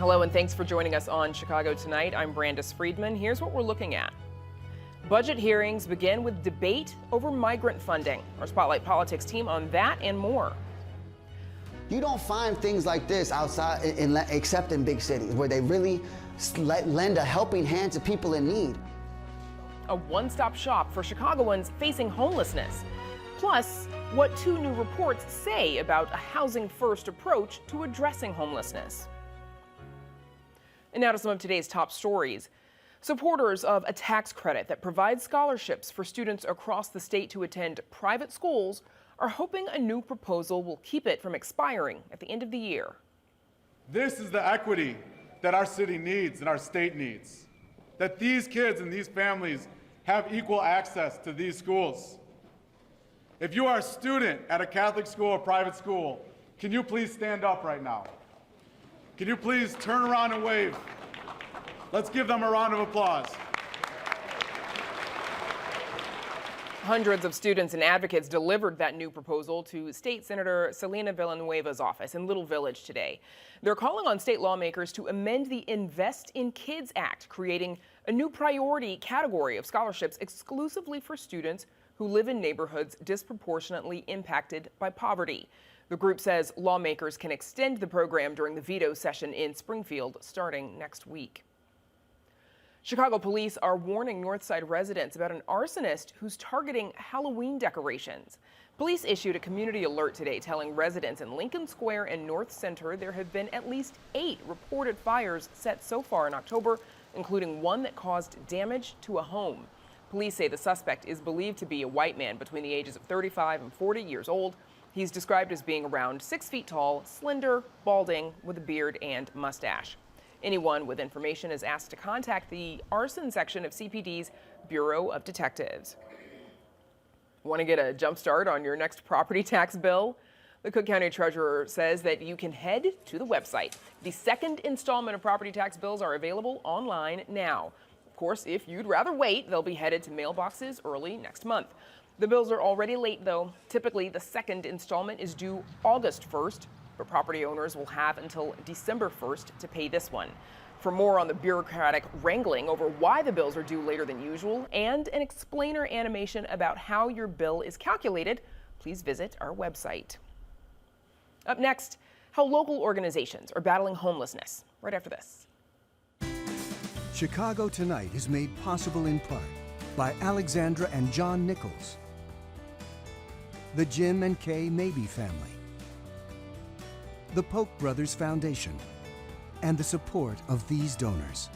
Hello and thanks for joining us on Chicago Tonight. I'm Brandis Friedman. Here's what we're looking at. Budget hearings begin with debate over migrant funding. Our Spotlight Politics team on that and more. You don't find things like this outside except in big cities where they really lend a helping hand to people in need. A one-stop shop for Chicagoans facing homelessness. Plus, what two new reports say about a housing-first approach to addressing homelessness. And now to some of today's top stories. Supporters of a tax credit that provides scholarships for students across the state to attend private schools are hoping a new proposal will keep it from expiring at the end of the year. This is the equity that our city needs and our state needs. That these kids and these families have equal access to these schools. If you are a student at a Catholic school or private school, can you please stand up right now? Can you please turn around and wave? Let's give them a round of applause. Hundreds of students and advocates delivered that new proposal to State Senator Selena Villanueva's office in Little Village today. They're calling on state lawmakers to amend the Invest in Kids Act, creating a new priority category of scholarships exclusively for students who live in neighborhoods disproportionately impacted by poverty. The group says lawmakers can extend the program during the veto session in Springfield starting next week. Chicago police are warning Northside residents about an arsonist who's targeting Halloween decorations. Police issued a community alert today telling residents in Lincoln Square and North Center there have been at least 8 reported fires set so far in October, including one that caused damage to a home. Police say the suspect is believed to be a white man between the ages of 35 and 40 years old. He's described as being around 6 feet tall, slender, balding, with a beard and mustache. Anyone with information is asked to contact the arson section of CPD's Bureau of Detectives. Want to get a jump start on your next property tax bill? The Cook County Treasurer says that you can head to the website. The second installment of property tax bills are available online now. Of course, if you'd rather wait, they'll be headed to mailboxes early next month. The bills are already late, though. Typically, the second installment is due August 1st, but property owners will have until December 1st to pay this one. For more on the bureaucratic wrangling over why the bills are due later than usual and an explainer animation about how your bill is calculated, please visit our website. Up next, how local organizations are battling homelessness. Right after this. Chicago Tonight is made possible in part by Alexandra and John Nichols, the Jim and Kay Mabey family, the Polk Brothers Foundation, and the support of these donors.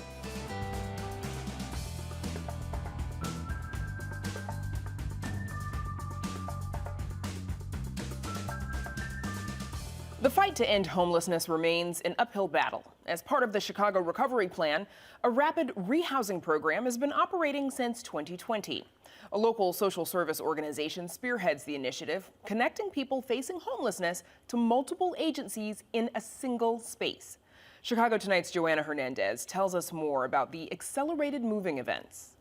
The fight to end homelessness remains an uphill battle. As part of the Chicago Recovery Plan, a rapid rehousing program has been operating since 2020. A local social service organization spearheads the initiative, connecting people facing homelessness to multiple agencies in a single space. Chicago Tonight's Joanna Hernandez tells us more about the accelerated moving events.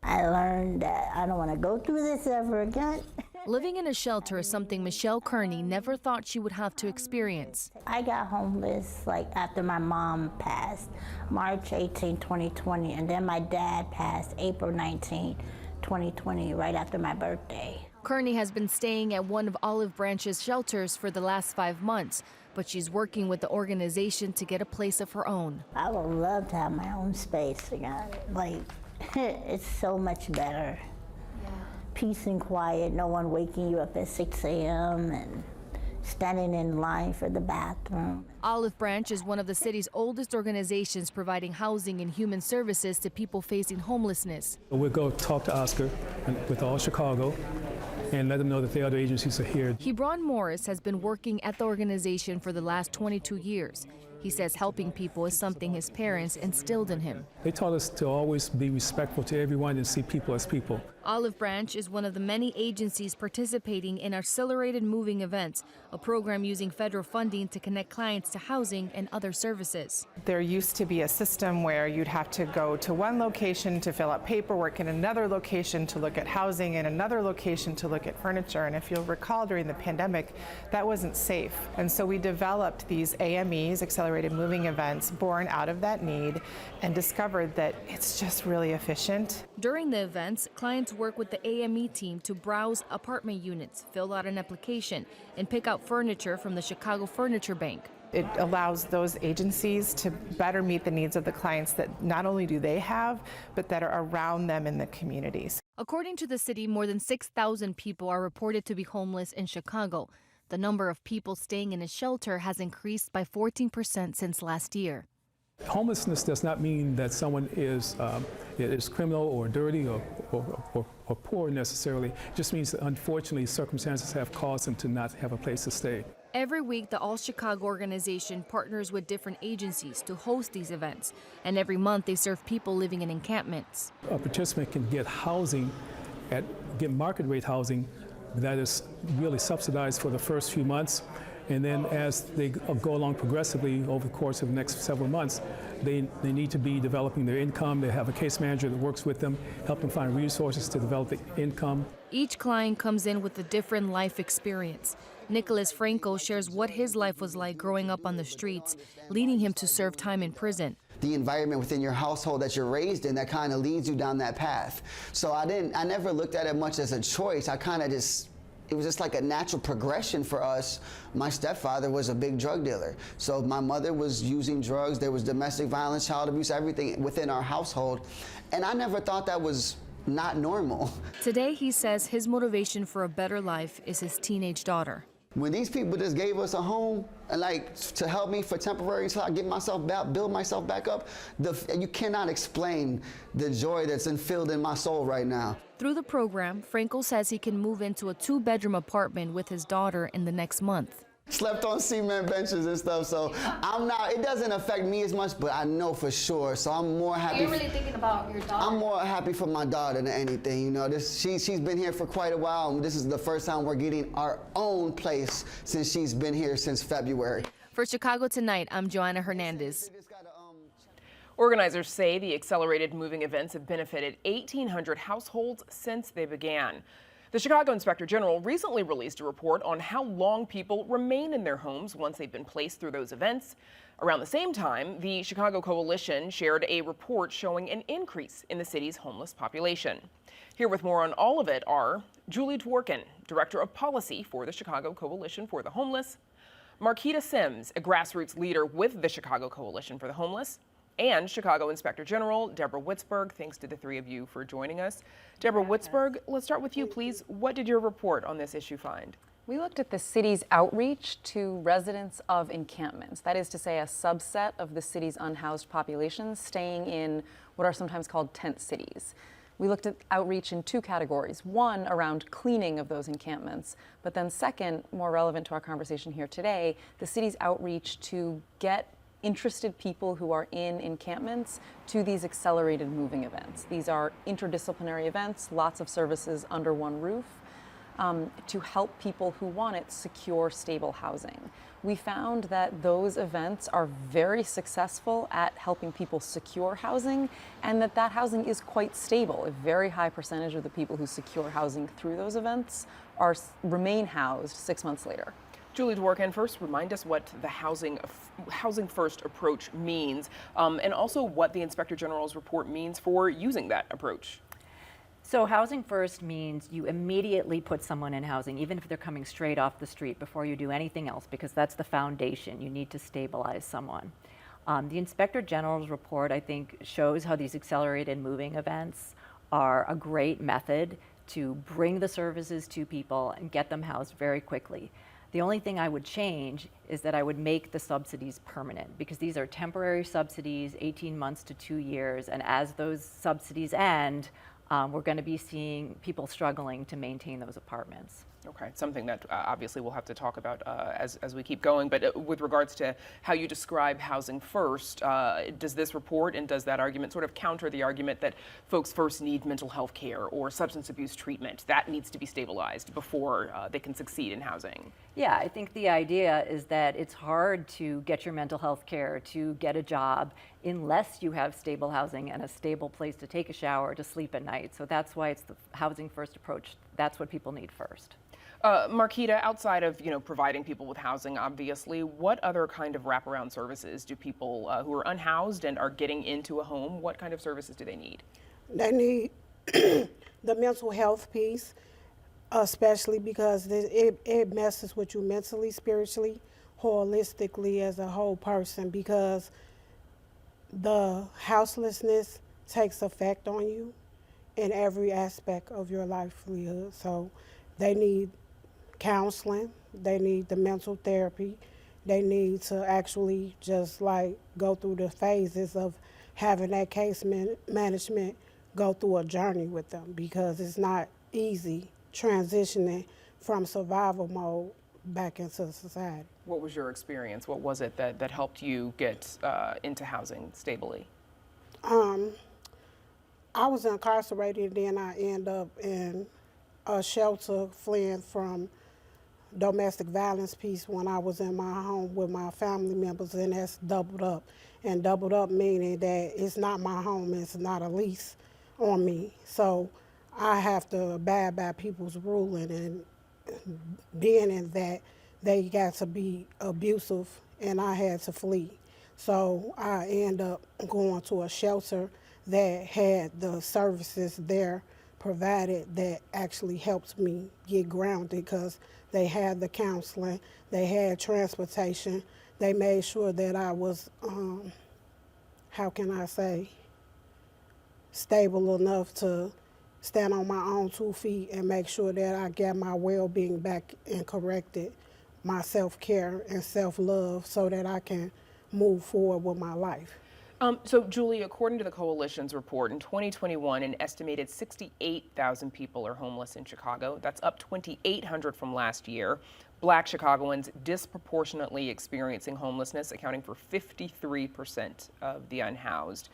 I learned that I don't want to go through this ever again. Living in a shelter is something Michelle Kearney never thought she would have to experience. I got homeless after my mom passed, March 18, 2020, and then my dad passed April 19, 2020, right after my birthday. Kearney has been staying at one of Olive Branch's shelters for the last 5 months, but she's working with the organization to get a place of her own. I would love to have my own space again. It's so much better. Yeah. Peace and quiet, no one waking you up at 6 a.m. and standing in line for the bathroom. Olive Branch is one of the city's oldest organizations providing housing and human services to people facing homelessness. We'll go talk to Oscar with all Chicago and let them know that the other agencies are here. Hebron Morris has been working at the organization for the last 22 years. He says helping people is something his parents instilled in him. They taught us to always be respectful to everyone and see people as people. Olive Branch is one of the many agencies participating in Accelerated Moving Events, a program using federal funding to connect clients to housing and other services. There used to be a system where you'd have to go to one location to fill out paperwork, in another location to look at housing, in another location to look at furniture. And if you'll recall, during the pandemic, that wasn't safe. And so we developed these AMEs, Accelerated accelerated moving events born out of that need and discovered that it's just really efficient. During the events, clients work with the AME team to browse apartment units, fill out an application, and pick out furniture from the Chicago Furniture Bank. It allows those agencies to better meet the needs of the clients that not only do they have, but that are around them in the communities. According to the city, more than 6,000 people are reported to be homeless in Chicago. The number of people staying in a shelter has increased by 14% since last year. Homelessness does not mean that someone is criminal or dirty or poor necessarily. It just means that unfortunately circumstances have caused them to not have a place to stay. Every week, the All Chicago organization partners with different agencies to host these events, and every month they serve people living in encampments. A participant can get housing, get market rate housing that is really subsidized for the first few months, and then as they go along progressively over the course of the next several months, they need to be developing their income. They have a case manager that works with them, help them find resources to develop the income. Each client comes in with a different life experience. Nicholas Franco shares what his life was like growing up on the streets, leading him to serve time in prison. The environment within your household that you're raised in that kind of leads you down that path. So I never looked at it much as a choice. It was just like a natural progression for us. My stepfather was a big drug dealer. So my mother was using drugs. There was domestic violence, child abuse, everything within our household. And I never thought that was not normal. Today, he says his motivation for a better life is his teenage daughter. When these people just gave us a home and to help me for temporary until I get myself back, build myself back up, you cannot explain the joy that's instilled in my soul right now. Through the program, Franco says he can move into a 2-bedroom apartment with his daughter in the next month. Slept on cement benches and stuff, so it doesn't affect me as much, but I know for sure, so I'm more happy. You're really thinking about your daughter? I'm more happy for my daughter than anything, you know. She's been here for quite a while, and this is the first time we're getting our own place since she's been here since February. For Chicago Tonight, I'm Joanna Hernandez. Organizers say the accelerated moving events have benefited 1,800 households since they began. The Chicago Inspector General recently released a report on how long people remain in their homes once they've been placed through those events. Around the same time, the Chicago Coalition shared a report showing an increase in the city's homeless population. Here with more on all of it are Julie Dworkin, Director of Policy for the Chicago Coalition for the Homeless, Marquita Sims, a grassroots leader with the Chicago Coalition for the Homeless, and Chicago Inspector General Deborah Witzberg. Thanks to the three of you for joining us. Deborah Witzberg, let's start with you, please. What did your report on this issue find? We looked at the city's outreach to residents of encampments. That is to say, a subset of the city's unhoused population staying in what are sometimes called tent cities. We looked at outreach in 2 categories. One, around cleaning of those encampments, but then second, more relevant to our conversation here today, the city's outreach to get interested people who are in encampments to these accelerated moving events. These are interdisciplinary events, lots of services under one roof, to help people who want it secure, stable housing. We found that those events are very successful at helping people secure housing, and that housing is quite stable. A very high percentage of the people who secure housing through those events remain housed 6 months later. Julie Dworkin, first remind us what the housing first approach means, and also what the Inspector General's report means for using that approach. So housing first means you immediately put someone in housing, even if they're coming straight off the street, before you do anything else, because that's the foundation. You need to stabilize someone. The Inspector General's report, I think, shows how these accelerated moving events are a great method to bring the services to people and get them housed very quickly. The only thing I would change is that I would make the subsidies permanent, because these are temporary subsidies, 18 months to 2 years, and as those subsidies end, we're going to be seeing people struggling to maintain those apartments. Okay, something that obviously we'll have to talk about as we keep going, but with regards to how you describe housing first, does this report and does that argument sort of counter the argument that folks first need mental health care or substance abuse treatment? That needs to be stabilized before they can succeed in housing. Yeah, I think the idea is that it's hard to get your mental health care, to get a job, unless you have stable housing and a stable place to take a shower, to sleep at night. So that's why it's the housing first approach. That's what people need first. Marquita, outside of providing people with housing, obviously, what other kind of wraparound services do people who are unhoused and are getting into a home? What kind of services do they need? They need the mental health piece, especially because it messes with you mentally, spiritually, holistically as a whole person, because the houselessness takes effect on you in every aspect of your livelihood. So they need counseling, they need the mental therapy, they need to actually just like go through the phases of having that case management go through a journey with them, because it's not easy transitioning from survival mode back into society. What was your experience? What was it that helped you get into housing stably? I was incarcerated, then I ended up in a shelter fleeing from domestic violence piece when I was in my home with my family members, and that's doubled up. And doubled up meaning that it's not my home, it's not a lease on me. So I have to abide by people's ruling, and being in that, they got to be abusive and I had to flee. So I ended up going to a shelter that had the services there provided that actually helped me get grounded, because they had the counseling, they had transportation, they made sure that I was, how can I say, stable enough to stand on my own 2 feet and make sure that I got my well-being back and corrected my self-care and self-love so that I can move forward with my life. So, Julie, according to the Coalition's report, in 2021, an estimated 68,000 people are homeless in Chicago. That's up 2,800 from last year. Black Chicagoans disproportionately experiencing homelessness, accounting for 53% of the unhoused.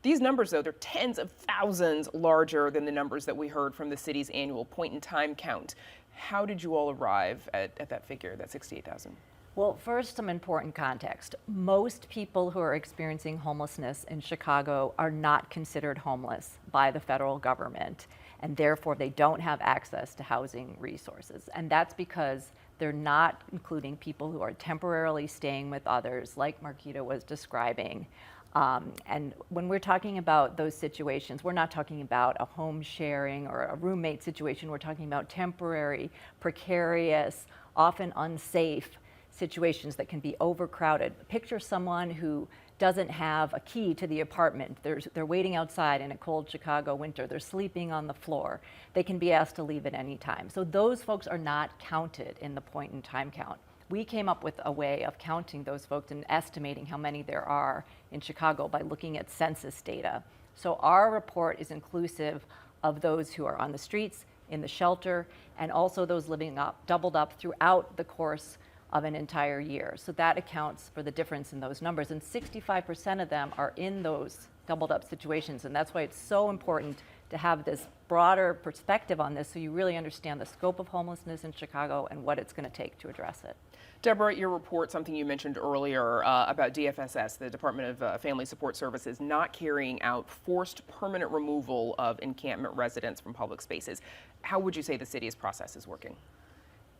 These numbers, though, they're tens of thousands larger than the numbers that we heard from the city's annual point-in-time count. How did you all arrive at that figure, that 68,000? Well, first, some important context. Most people who are experiencing homelessness in Chicago are not considered homeless by the federal government, and therefore they don't have access to housing resources. And that's because they're not including people who are temporarily staying with others, like Marquita was describing. And when we're talking about those situations, we're not talking about a home sharing or a roommate situation. We're talking about temporary, precarious, often unsafe situations that can be overcrowded. Picture someone who doesn't have a key to the apartment. They're waiting outside in a cold Chicago winter. They're sleeping on the floor. They can be asked to leave at any time. So those folks are not counted in the point-in-time count. We came up with a way of counting those folks and estimating how many there are in Chicago by looking at census data. So our report is inclusive of those who are on the streets, in the shelter, and also those living doubled up throughout the course of an entire year. So that accounts for the difference in those numbers. And 65% of them are in those doubled up situations. And that's why it's so important to have this broader perspective on this, so you really understand the scope of homelessness in Chicago and what it's going to take to address it. Deborah, your report, something you mentioned earlier about DFSS, the Department of Family Support Services, not carrying out forced permanent removal of encampment residents from public spaces. How would you say the city's process is working?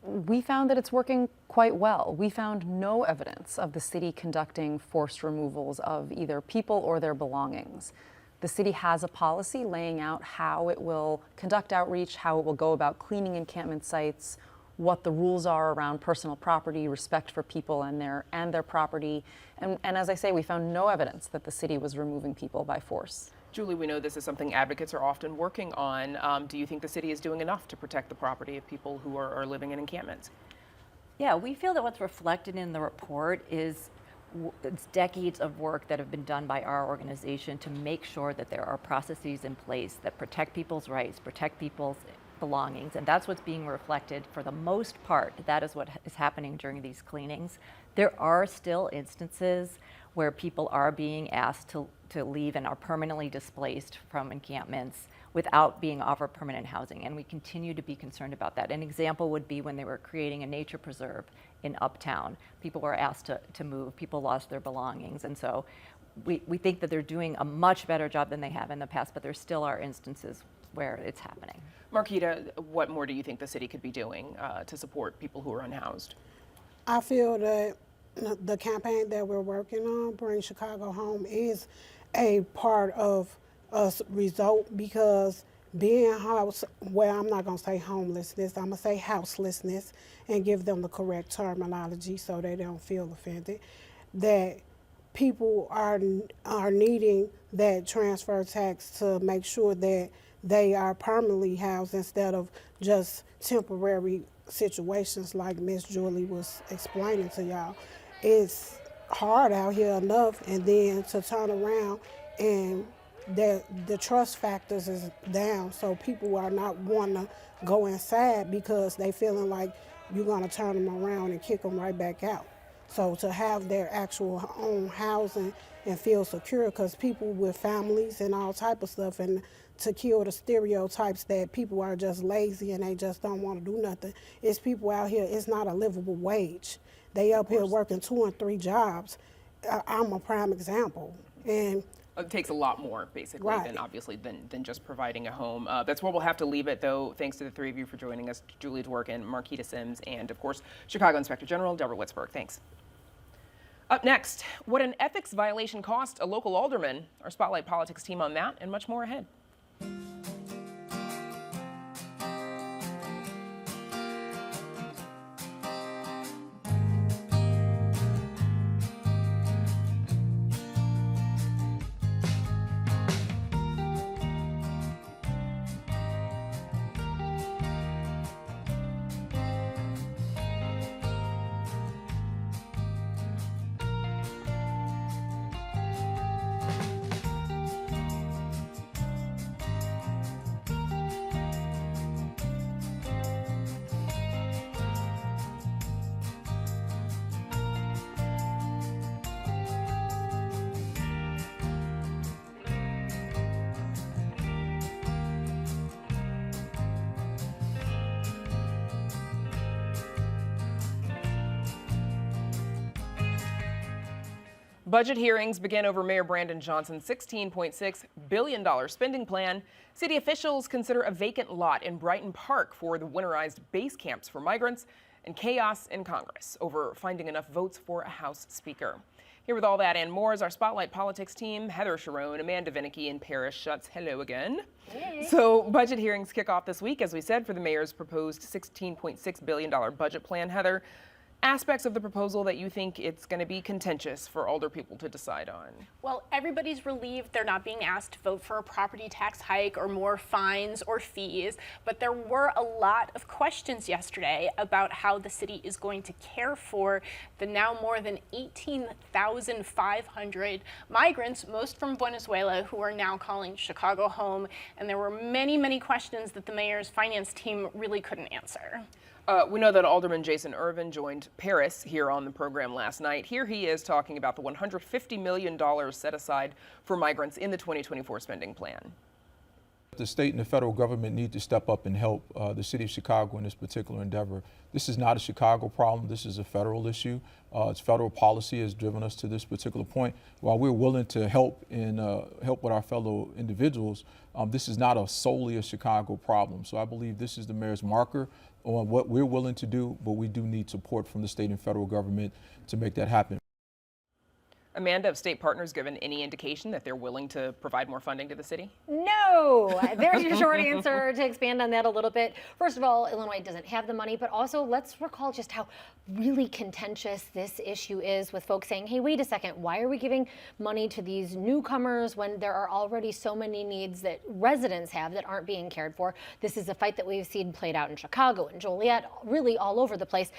We found that it's working quite well. We found no evidence of the city conducting forced removals of either people or their belongings. The city has a policy laying out how it will conduct outreach, how it will go about cleaning encampment sites, what the rules are around personal property, respect for people and their property. And as I say, we found no evidence that the city was removing people by force. Julie, we know this is something advocates are often working on. Do you think the city is doing enough to protect the property of people who are living in encampments? Yeah, we feel that what's reflected in the report is it's decades of work that have been done by our organization to make sure that there are processes in place that protect people's rights, protect people's belongings, and that's what's being reflected for the most part. That is what is happening during these cleanings. There are still instances where people are being asked to leave and are permanently displaced from encampments without being offered permanent housing, and we continue to be concerned about that. An example would be when they were creating a nature preserve in Uptown. People were asked to move, people lost their belongings, and so we think that they're doing a much better job than they have in the past, but there still are instances where it's happening. Marquita, what more do you think the city could be doing to support people who are unhoused? I feel that the campaign that we're working on, Bring Chicago Home, is a part of us result, because being house, well, I'm not gonna say homelessness, I'm gonna say houselessness and give them the correct terminology so they don't feel offended, that people are needing that transfer tax to make sure that they are permanently housed instead of just temporary situations like Miss Julie was explaining to y'all. It's hard out here enough, and then to turn around and the trust factors is down, so people are not wanting to go inside because they feeling like you're gonna turn them around and kick them right back out. So to have their actual own housing and feel secure, because people with families and all type of stuff, and to kill the stereotypes that people are just lazy and they just don't want to do nothing. It's people out here, it's not a livable wage. They up here working 2 and 3 jobs. I'm a prime example. And it takes a lot more, basically, Right. than obviously than just providing a home. That's where we'll have to leave it, though. Thanks to the three of you for joining us, Julie Dworkin, Marquita Sims, and of course, Chicago Inspector General Deborah Witzberg. Thanks. Up next, what an ethics violation cost a local alderman. Our Spotlight Politics team on that and much more ahead. Budget hearings begin over Mayor Brandon Johnson's $16.6 billion spending plan. City officials consider a vacant lot in Brighton Park for the winterized base camps for migrants, and chaos in Congress over finding enough votes for a House Speaker. Here with all that and more is our Spotlight Politics team, Heather Sharon, Amanda Vinicky, and Paris Schutz. Hello again. Hey. So budget hearings kick off this week, as we said, for the mayor's proposed $16.6 billion budget plan. Heather, aspects of the proposal that you think it's going to be contentious for older people to decide on? Well, everybody's relieved they're not being asked to vote for a property tax hike or more fines or fees, but there were a lot of questions yesterday about how the city is going to care for the now more than 18,500 migrants, most from Venezuela, who are now calling Chicago home. And there were many, many questions that the mayor's finance team really couldn't answer. We know that Alderman Jason Irvin joined Paris here on the program last night. Here he is talking about the $150 million set aside for migrants in the 2024 spending plan. The state and the federal government need to step up and help the city of Chicago in this particular endeavor. This is not a Chicago problem. This is a federal issue. It's federal policy has driven us to this particular point. While we're willing to help and help with our fellow individuals, this is not solely a Chicago problem. So I believe this is the mayor's marker on what we're willing to do, but we do need support from the state and federal government to make that happen. Amanda, have state partners given any indication that they're willing to provide more funding to the city? No. There's your short answer. To expand on that a little bit. First of all, Illinois doesn't have the money, but also let's recall just how really contentious this issue is, with folks saying, hey, wait a second, why are we giving money to these newcomers when there are already so many needs that residents have that aren't being cared for? This is a fight that we've seen played out in Chicago and Joliet, really all over the place.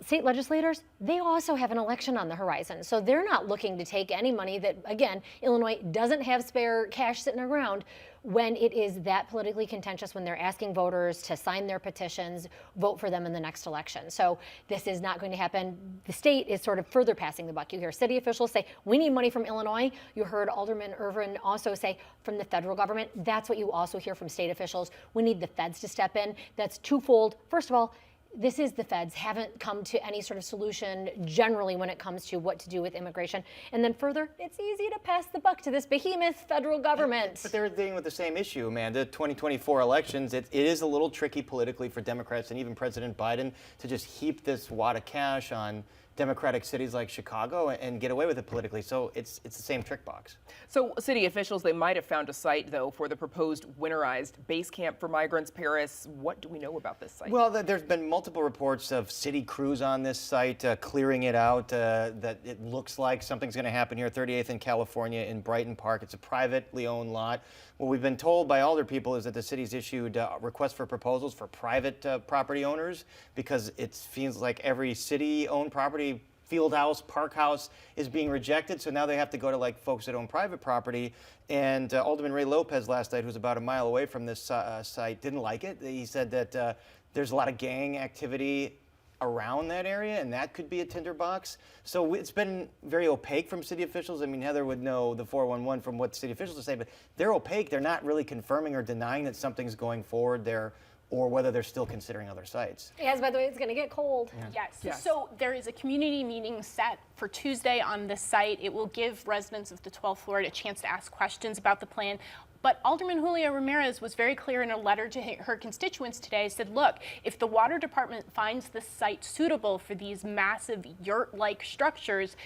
State legislators, they also have an election on the horizon. So they're not looking to take any money that, again, Illinois doesn't have spare cash sitting around when it is that politically contentious, when they're asking voters to sign their petitions, vote for them in the next election. So this is not going to happen. The state is sort of further passing the buck. You hear city officials say, we need money from Illinois. You heard Alderman Irvin also say from the federal government. That's what you also hear from state officials. We need the feds to step in. That's twofold. First of all, this is the feds haven't come to any sort of solution generally when it comes to what to do with immigration. And then further, it's easy to pass the buck to this behemoth federal government. But they're dealing with the same issue, Amanda. 2024 elections, it is a little tricky politically for Democrats and even President Biden to just heap this wad of cash on Democratic cities like Chicago and get away with it politically. So it's the same trick box. So city officials, they might have found a site, though, for the proposed winterized base camp for migrants. Paris, what do we know about this site? Well, there's been multiple reports of city crews on this site clearing it out, that it looks like something's going to happen here, 38th in California in Brighton Park. It's a privately owned lot. What we've been told by alder people is that the city's issued requests for proposals for private property owners because it feels like every city-owned property, field house, park house, is being rejected. So now they have to go to like folks that own private property. And Alderman Ray Lopez last night, who's about a mile away from this site, didn't like it. He said that there's a lot of gang activity around that area, and that could be a tinderbox. So it's been very opaque from city officials. I mean, Heather would know the 411 from what city officials say, but they're opaque. They're not really confirming or denying that something's going forward there, or whether they're still considering other sites. Yes, by the way, it's going to get cold. Yes. So there is a community meeting set for Tuesday on this site. It will give residents of the 12th ward a chance to ask questions about the plan. But Alderman Julia Ramirez was very clear in a letter to her constituents today, said, look, if the water department finds this site suitable for these massive yurt-like structures,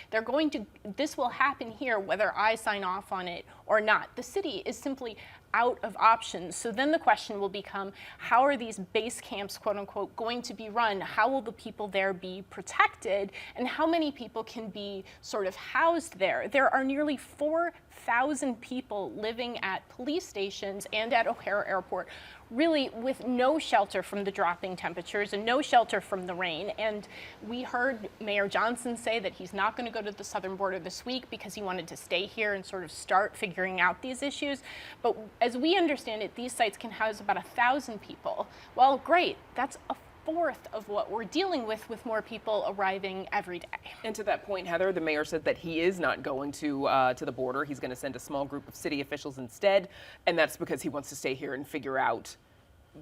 this will happen here whether I sign off on it or not. The city is simply out of options. So then the question will become, how are these base camps, quote unquote, going to be run? How will the people there be protected? And how many people can be sort of housed there? There are nearly 4,000 people living at police stations and at O'Hare Airport, really with no shelter from the dropping temperatures and no shelter from the rain. And we heard Mayor Johnson say that he's not going to go to the southern border this week because he wanted to stay here and sort of start figuring out these issues. But as we understand it, these sites can house about 1,000 people. Well, great. That's a fourth of what we're dealing with more people arriving every day. And to that point, Heather, the mayor said that he is not going to the border. He's going to send a small group of city officials instead, and that's because he wants to stay here and figure out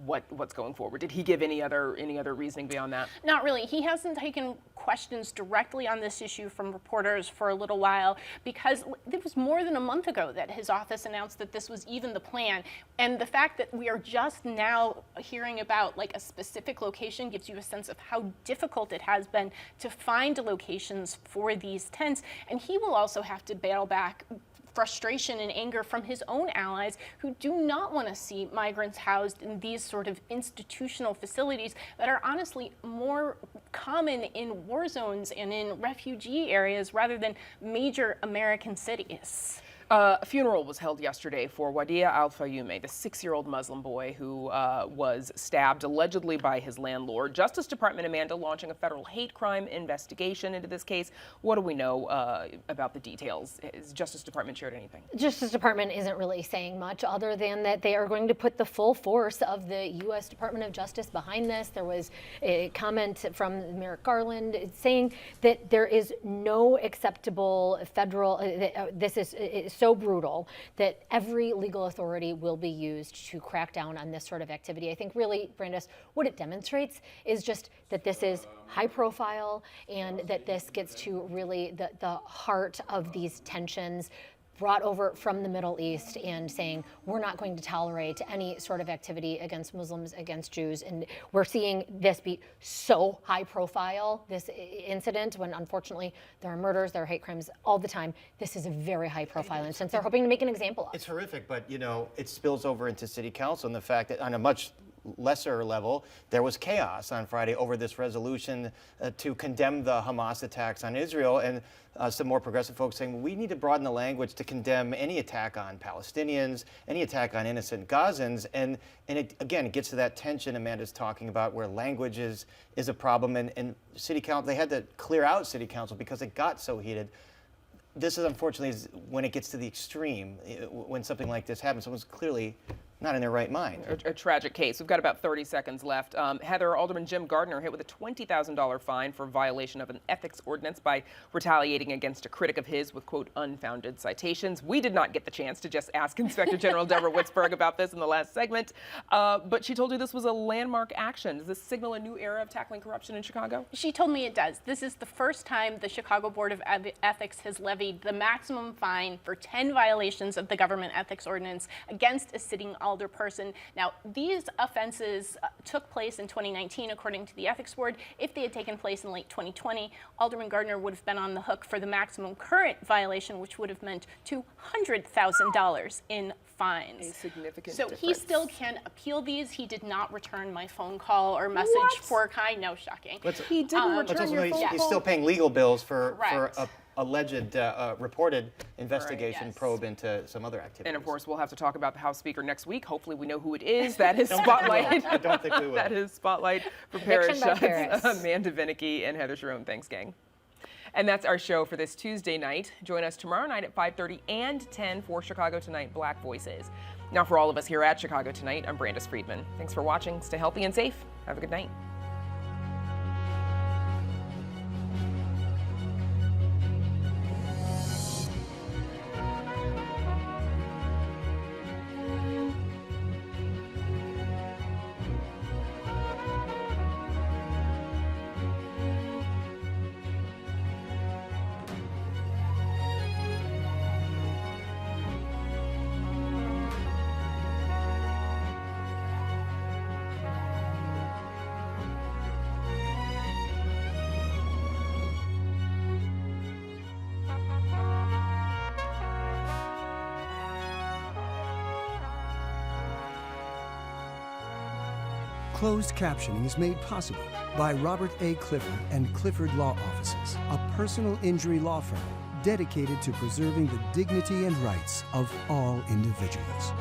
what's going forward. Did he give any other reasoning beyond that? Not really. He hasn't taken questions directly on this issue from reporters for a little while because it was more than a month ago that his office announced that this was even the plan. And the fact that we are just now hearing about like a specific location gives you a sense of how difficult it has been to find locations for these tents. And he will also have to battle back frustration and anger from his own allies who do not want to see migrants housed in these sort of institutional facilities that are honestly more common in war zones and in refugee areas rather than major American cities. A funeral was held yesterday for Wadia Al-Fayoume, the 6-year-old Muslim boy who was stabbed allegedly by his landlord. Justice Department, Amanda, launching a federal hate crime investigation into this case. What do we know about the details? Has Justice Department shared anything? Justice Department isn't really saying much other than that they are going to put the full force of the U.S. Department of Justice behind this. There was a comment from Merrick Garland saying that there is no acceptable federal, this is so brutal that every legal authority will be used to crack down on this sort of activity. I think really, Brandis, what it demonstrates is just that this is high profile and that this gets to really the heart of these tensions brought over from the Middle East and saying we're not going to tolerate any sort of activity against Muslims, against Jews. And we're seeing this be so high profile, this incident, when unfortunately there are murders, there are hate crimes all the time. This is a very high profile instance they're hoping to make an example of. It's horrific, but you know, it spills over into city council and the fact that on a much lesser level, there was chaos on Friday over this resolution to condemn the Hamas attacks on Israel, and some more progressive folks saying we need to broaden the language to condemn any attack on Palestinians, any attack on innocent Gazans, and it, again, it gets to that tension Amanda's talking about where language is a problem, and city council, they had to clear out city council because it got so heated. This is unfortunately when it gets to the extreme, when something like this happens, someone's clearly not in their right mind. A tragic case. We've got about 30 seconds left. Heather, Alderman Jim Gardner hit with a $20,000 fine for violation of an ethics ordinance by retaliating against a critic of his with, quote, unfounded citations. We did not get the chance to just ask Inspector General Deborah Witzberg about this in the last segment, but she told you this was a landmark action. Does this signal a new era of tackling corruption in Chicago? She told me it does. This is the first time the Chicago Board of Ethics has levied the maximum fine for 10 violations of the government ethics ordinance against a sitting alderperson. Now, these offenses took place in 2019, according to the Ethics Board. If they had taken place in late 2020, Alderman Gardner would have been on the hook for the maximum current violation, which would have meant $200,000 in fines. A significant So difference. he still can appeal these. He did not return my phone call or message for kind. No, shocking. He didn't return your phone He's call? still paying legal bills for Correct. a alleged reported investigation yes. probe into some other activities. And of course, we'll have to talk about the House Speaker next week. Hopefully, we know who it is. That is Spotlight. I don't think we will. That is Spotlight for Eviction by Paris Shots. Paris. Amanda Vinicky and Heather Sharon. Thanks, gang. And that's our show for this Tuesday night. Join us tomorrow night at 5:30 and 10 for Chicago Tonight Black Voices. Now, for all of us here at Chicago Tonight, I'm Brandis Friedman. Thanks for watching. Stay healthy and safe. Have a good night. Closed captioning is made possible by Robert A. Clifford and Clifford Law Offices, a personal injury law firm dedicated to preserving the dignity and rights of all individuals.